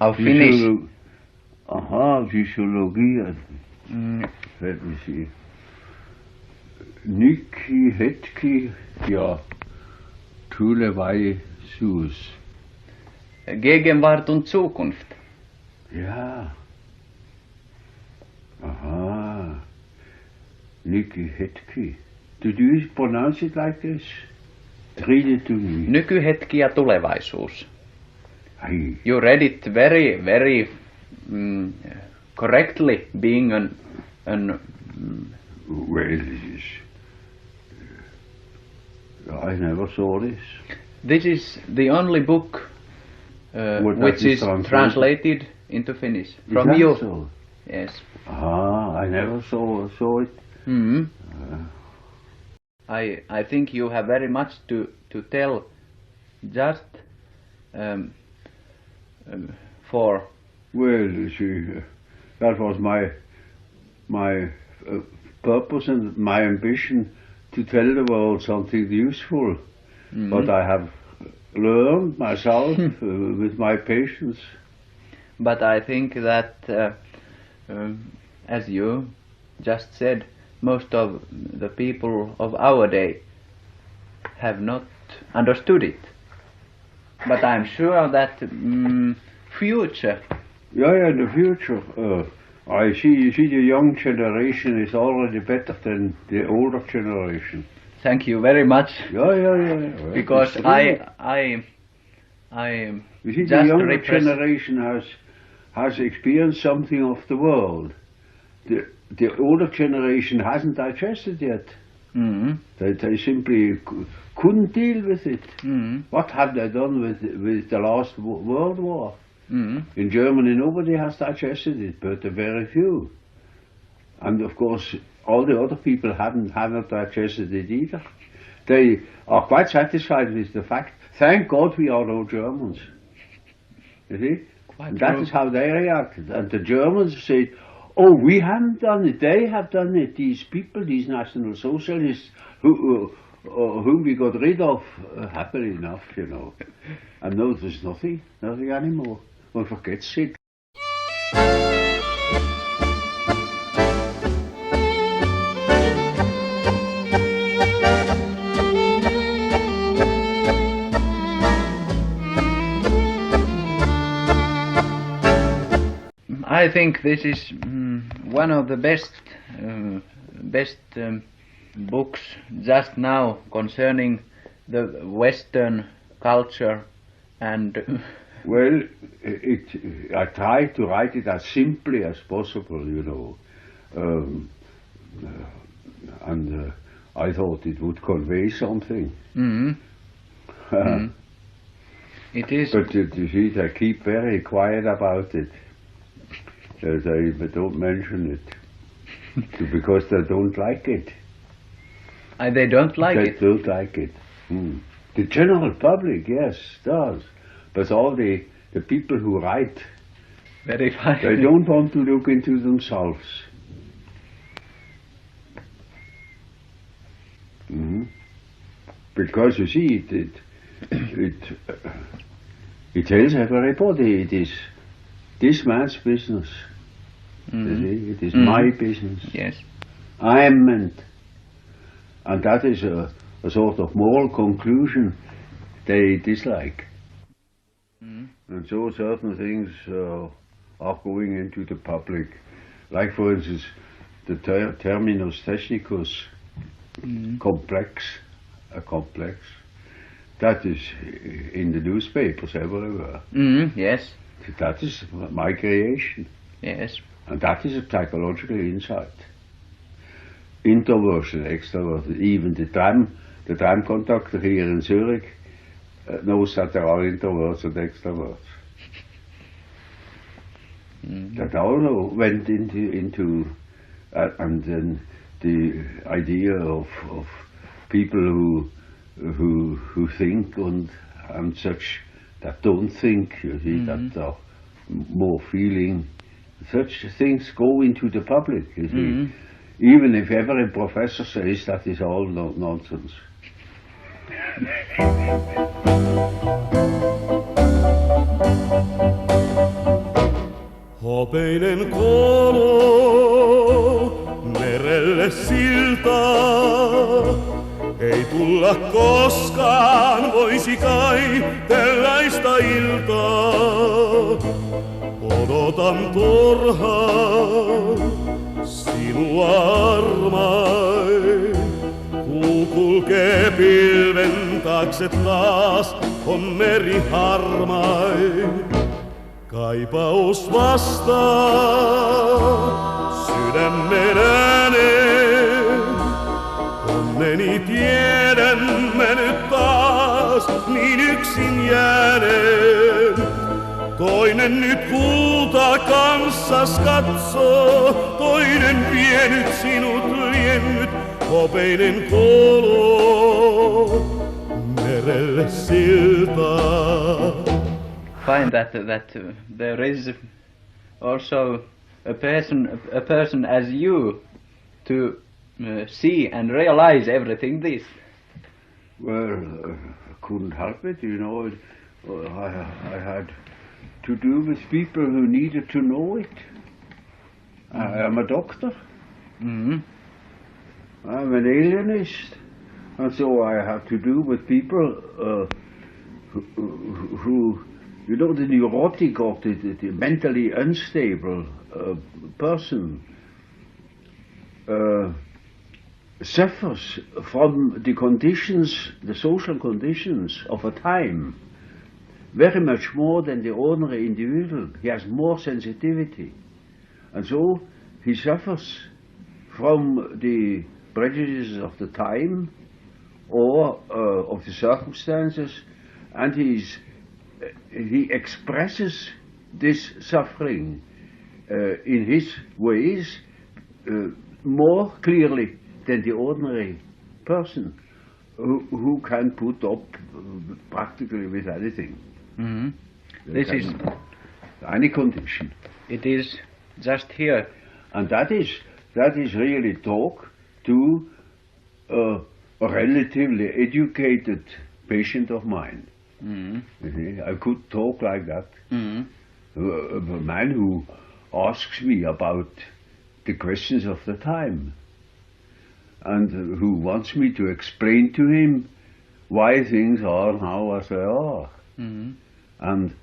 Auf Finnish. Aha, fysiologi. Let me see. Nyky, hetki ja tulevaisuus. Gegenwart und Zukunft. Ja. Aha. Nyky, hetki. Did you pronounce it like this? Read it to me. Nykyhetki ja tulevaisuus. Aye. You read it very, very correctly, being an Well, this is... I never saw this. This is the only book which is translated into Finnish from you. So? Yes. Ah, I never saw it. Mm-hmm. I think you have very much to tell, just for. Well, you see, that was my purpose and my ambition, to tell the world something useful. Mm-hmm. But I have learned myself with my patience. But I think that, as you just said, most of the people of our day have not understood it. But I'm sure that future. Yeah, in the future, I see the young generation is already better than the older generation. Thank you very much. Yeah. Because I you see, just the younger generation has experienced something of the world. The older generation hasn't digested yet. Mm-hmm. They simply couldn't deal with it. Mm-hmm. What have they done with the last World War? Mm-hmm. In Germany, nobody has digested it, but very few. And of course, all the other people haven't digested it either. They are quite satisfied with the fact, thank God we are no Germans. You see? That is how they reacted. And the Germans said, oh, we haven't done it, they have done it. These people, these National Socialists, whom we got rid of, happily enough, you know. And no, there's nothing anymore. One forgets it. I think this is one of the best books just now concerning the Western culture and. Well, I try to write it as simply as possible, you know, and I thought it would convey something. Mm-hmm. Mm-hmm. It is. But you see, they keep very quiet about it. They don't mention it because they don't like it. They don't like it? They don't like it. The general public, yes, does. But all the people who write, very fine. They don't want to look into themselves. Because you see, it tells everybody it is this man's business. It is my business. Yes. I am meant. And that is a sort of moral conclusion they dislike. And so certain things are going into the public. Like, for instance, the terminus technicus, complex. That is in the newspapers everywhere. Yes. That is my creation. Yes. And that is a psychological insight. Introversion, extroversion, even the tram conductor here in Zurich knows that there are introverts and extroverts. That all went into and then the idea of people who think and such that don't think, you see, that are more feeling. Such things go into the public, you see. Even if every professor says that is all nonsense. Hopeinen kolo merelle siltaa. Ei tulla koskaan, voisi kai tällaista iltaa. Odotan turhaan sinua armain. Kuu kulkee pilven taakse taas, on meri harmain. Kaipaus vastaa sydämen ääneen. Onneni tiedämme nyt taas niin yksin jääneen. Toinen nyt kultaa kanssas katsoo, toinen vienyt sinut viennyt, hopeinen kolo merelle siltaa. Find that there is also a person as you to see and realize everything this. Well, I couldn't help it, you know. I had to do with people who needed to know it. I am a doctor. Mm-hmm. I'm an alienist, and so I have to do with people who, you know, the neurotic or the mentally unstable person suffers from the conditions, the social conditions of a time, very much more than the ordinary individual. He has more sensitivity, and so he suffers from the prejudices of the time or of the circumstances, and he expresses this suffering in his ways more clearly than the ordinary person who can put up practically with anything. Mm-hmm. This is any condition. It is just here. And that is really talk to a relatively educated patient of mine. Mm-hmm. I could talk like that. Mm-hmm. A man who asks me about the questions of the time and who wants me to explain to him why things are now as they are. Mm-hmm. And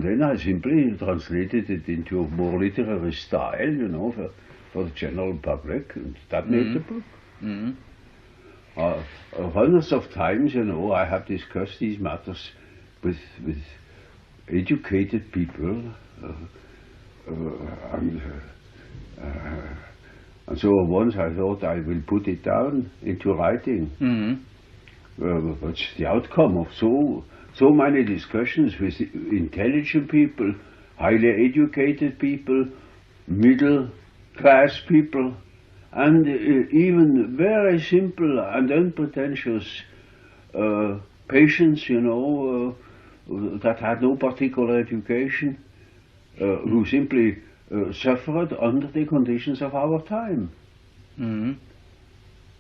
then I simply translated it into a more literary style, you know, for the general public, and that made the book. Mm-hmm. Hundreds of times, you know, I have discussed these matters with educated people, and so once I thought I will put it down into writing. Mm-hmm. What's the outcome of so many discussions with intelligent people, highly educated people, middle class people, and even very simple and unpretentious patients, you know, that had no particular education, who simply suffered under the conditions of our time. Mm-hmm.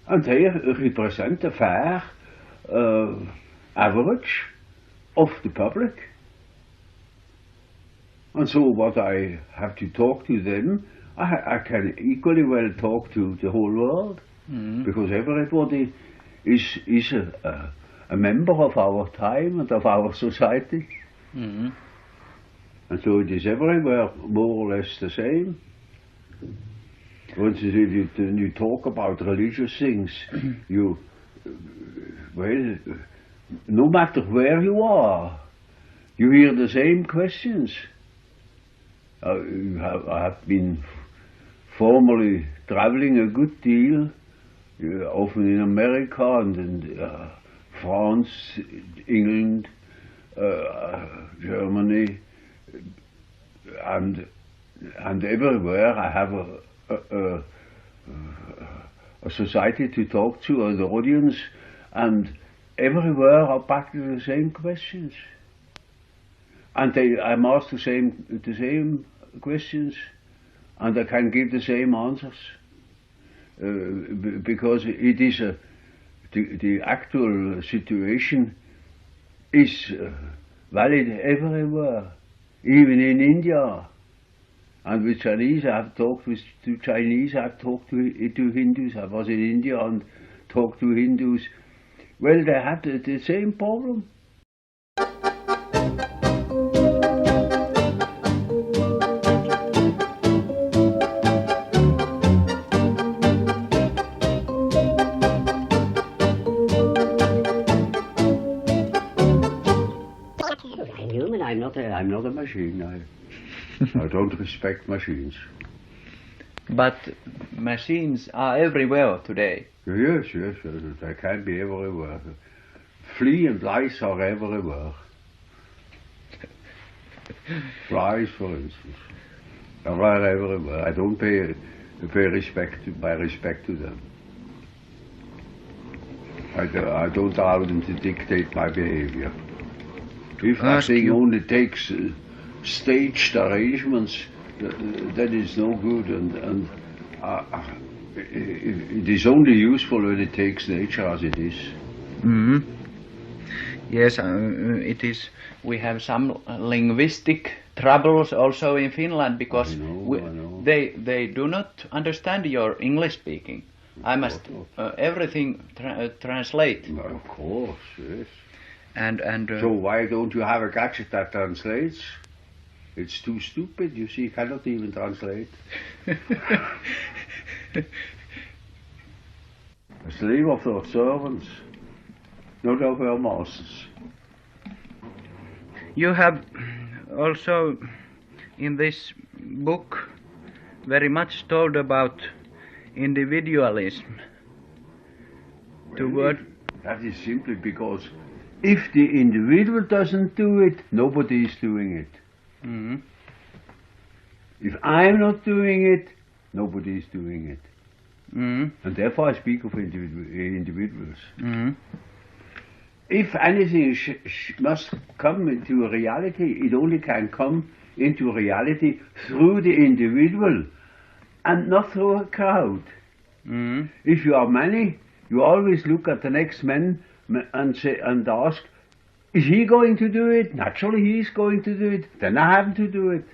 And they represent a fair average of the public. And so what I have to talk to them, I can equally well talk to the whole world, because everybody is a member of our time and of our society. Mm-hmm. And so it is everywhere more or less the same. For instance, if you talk about religious things, no matter where you are, you hear the same questions. I have been formerly traveling a good deal, often in America and in France, England, Germany, and everywhere I have a society to talk to, an audience, and everywhere are practically the same questions. And I'm asked the same questions, and I can give the same answers, because it is the actual situation is valid everywhere, even in India, And with Chinese, I have talked to Chinese, I have talked to Hindus. I was in India and talked to Hindus. Well, they had the same problem. I'm human. I'm not a machine. I don't respect machines. But machines are everywhere today. Yes, they can be everywhere. Flea and lice are everywhere. Flies, for instance, are everywhere. I don't pay respect to them. I don't allow them to dictate my behavior. If that thing only takes staged arrangements, that is no good, and it is only useful when it takes nature as it is. Mm-hmm. Yes, it is. We have some linguistic troubles also in Finland because I know. they do not understand your English speaking. I must everything translate. Of course, yes. And so why don't you have a gadget that translates? It's too stupid, you see, cannot even translate. A slave of their servants, not of their masters. You have also in this book very much told about individualism. Well, that is simply because if the individual doesn't do it, nobody is doing it. Mm-hmm. If I'm not doing it, nobody is doing it. Mm-hmm. And therefore I speak of individuals. Mm-hmm. If anything must come into a reality, it only can come into reality through the individual and not through a crowd. Mm-hmm. If you are many, you always look at the next man and ask, is he going to do it? Naturally he is going to do it. Then I have to do it.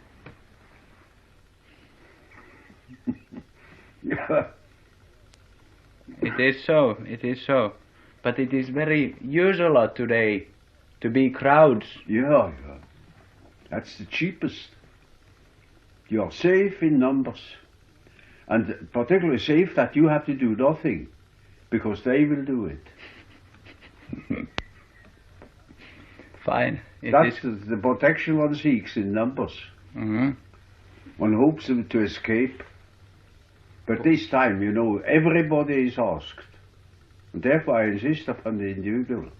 It is so. But it is very usual today to be crowds. Yeah. That's the cheapest. You are safe in numbers. And particularly safe that you have to do nothing, because they will do it. Fine. That's the protection one seeks in numbers. Mm-hmm. One hopes them to escape. But this time, everybody is asked. And therefore I insist upon the individual.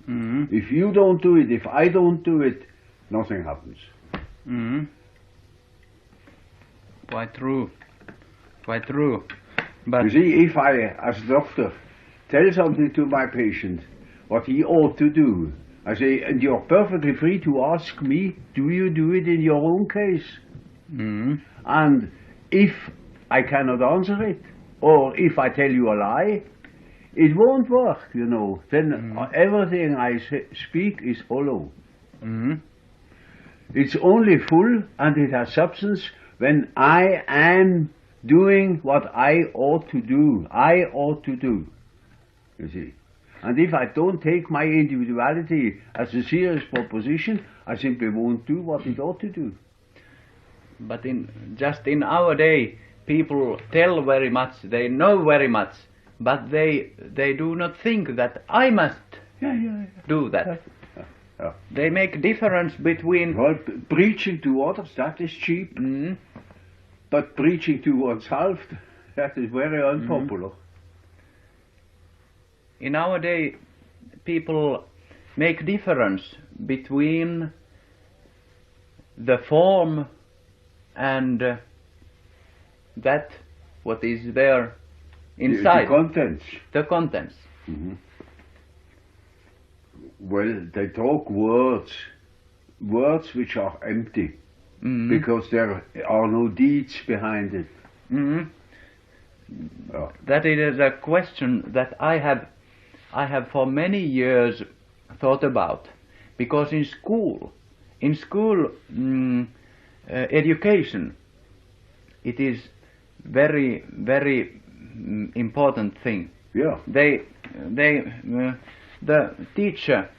Mm-hmm. If you don't do it, if I don't do it, nothing happens. Mm-hmm. Quite true. But you see, if I, as a doctor, tell something to my patient, what he ought to do, I say, and you're perfectly free to ask me, do you do it in your own case? mm-hmm. And if I cannot answer it, or if I tell you a lie, it won't work, Then everything I speak is hollow. Mm-hmm. It's only full and it has substance when I am doing what I ought to do. You see. And if I don't take my individuality as a serious proposition, I simply won't do what it ought to do. But in our day, people tell very much, they know very much, but they do not think that I must do that. Yeah. They make difference between... Well, preaching to others, that is cheap. Mm-hmm. But preaching to oneself, that is very unpopular. In our day, people make difference between the form and that what is there inside. The contents. Mm-hmm. Well, they talk words which are empty, Mm-hmm. because there are no deeds behind it. Mm-hmm. Oh. That is a question that I have for many years thought about, because in school, education, it is very, very important thing. Yeah. The teacher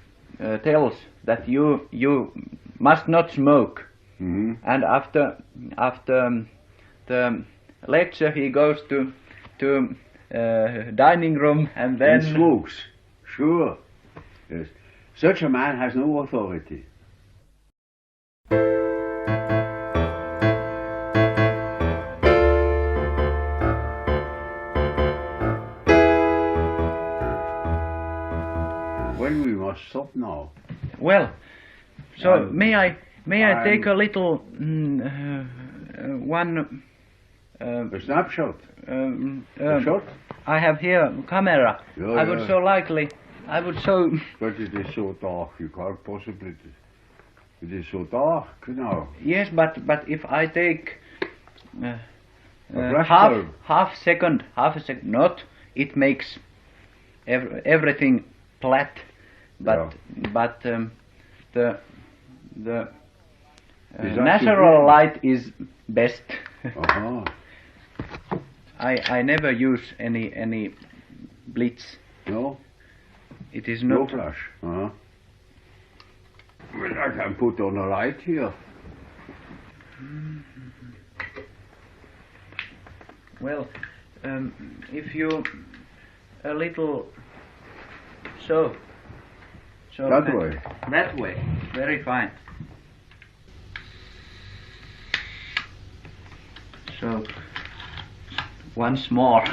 tells that you must not smoke, and after the lecture he goes to dining room and then And smokes. Sure. Yes. Such a man has no authority. Well, we must stop now. Well, so I'm- may I take I'm- a little one A snapshot. A uh, shot. I have here camera. Yeah, I would yeah. so likely. I would so. But it is so dark, you can't possibly. It is so dark now. Yes, but if I take flash half bulb. half a second, not it makes everything flat, but the Is that natural too light is best. Uh-huh. I never use any blitz. No? It is No not. flash. Uh-huh. Well, I can put on a light here. Well, if you a little so That way. That way. Very fine. So once more.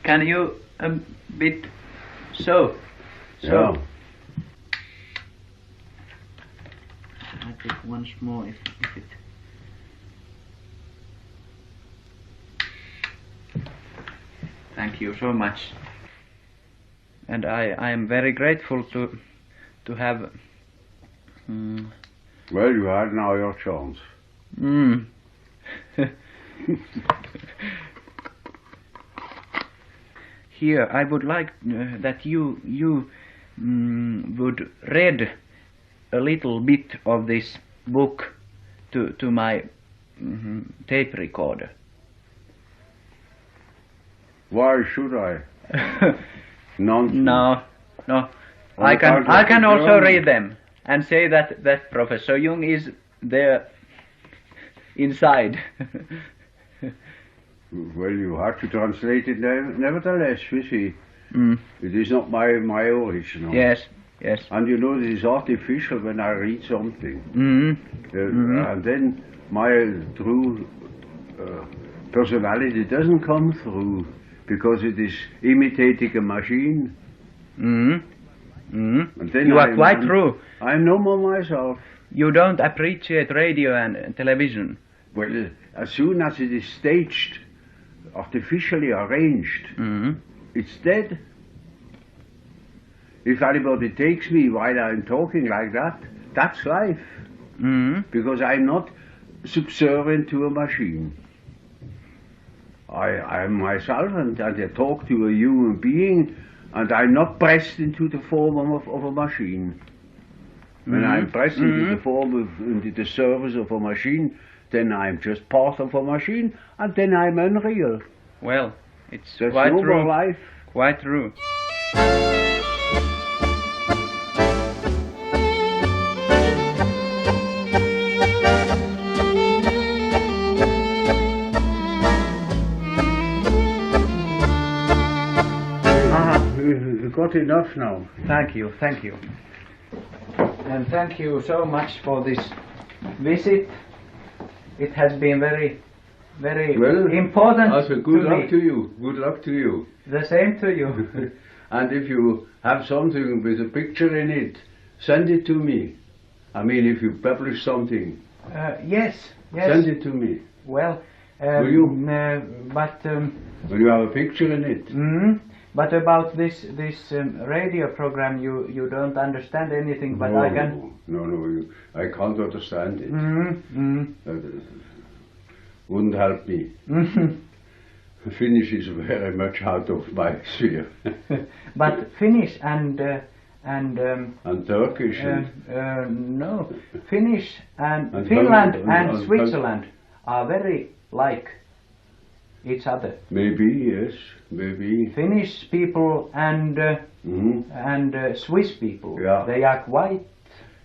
Can you a bit so? Yeah. I think once more if it. Thank you so much. And I am very grateful to have. Well, you had now your chance. Here, I would like that you would read a little bit of this book to my tape recorder. Why should I? Nonsense. No. Well, I can can't also German. read them and say that Professor Jung is there inside. Well, you have to translate it nevertheless, you see. It is not my original. Yes. And you know, it is artificial when I read something. And then my true personality doesn't come through because it is imitating a machine. And then You are I'm- quite I'm- true. I'm no more myself. You don't appreciate radio and television. Well, as soon as it is staged, artificially arranged, it's dead. If anybody takes me while I'm talking like that, that's life. Because I'm not subservient to a machine. I'm myself and I talk to a human being and I'm not pressed into the form of a machine. When I'm pressed into the form into the service of a machine, then I'm just part of a machine and then I'm unreal. Well, it's There's quite no true. more life. Quite true. You got enough now. Thank you. And thank you so much for this visit. It has been very important Also, to good luck me. to you. Good luck to you. The same to you. And if you have something with a picture in it, send it to me. I mean, if you publish something, Yes. send it to me. Well, Will you? but When you have a picture in it. but about this radio program, you don't understand anything. But I can. No, I can't understand it. Wouldn't help me. Finnish is very much out of my sphere. But Finnish and and Turkish. no, Finnish and And Finland Hungary, and and Switzerland are very like each other. Maybe, yes, maybe. Finnish people and Swiss people, Yeah. they are quite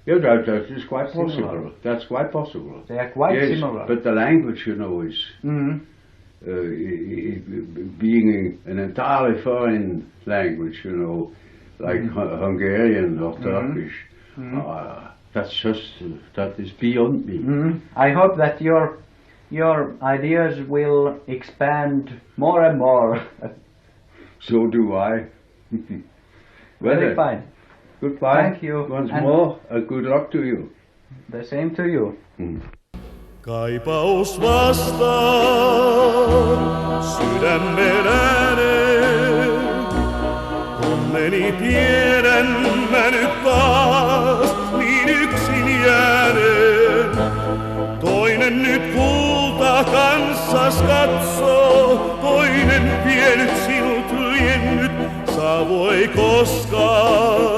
Yeah, that is quite Similar. possible. That's quite possible. They are quite yes, similar. but the language, you know, is being an entirely foreign language, you know, like Hungarian or Turkish. That is beyond me. I hope that your ideas will expand more and more. So do I. Very then, fine. Goodbye. Thank you. Once And more, and good luck to you. the same to you. Kaipaus vastaa sydämen ääneen. Onneni tiedän mä nyt taas niin yksin jääneen. Toinen nyt kulta kanssas katsoo, toinen vienyt sinut liennyt, saavoi koskaan.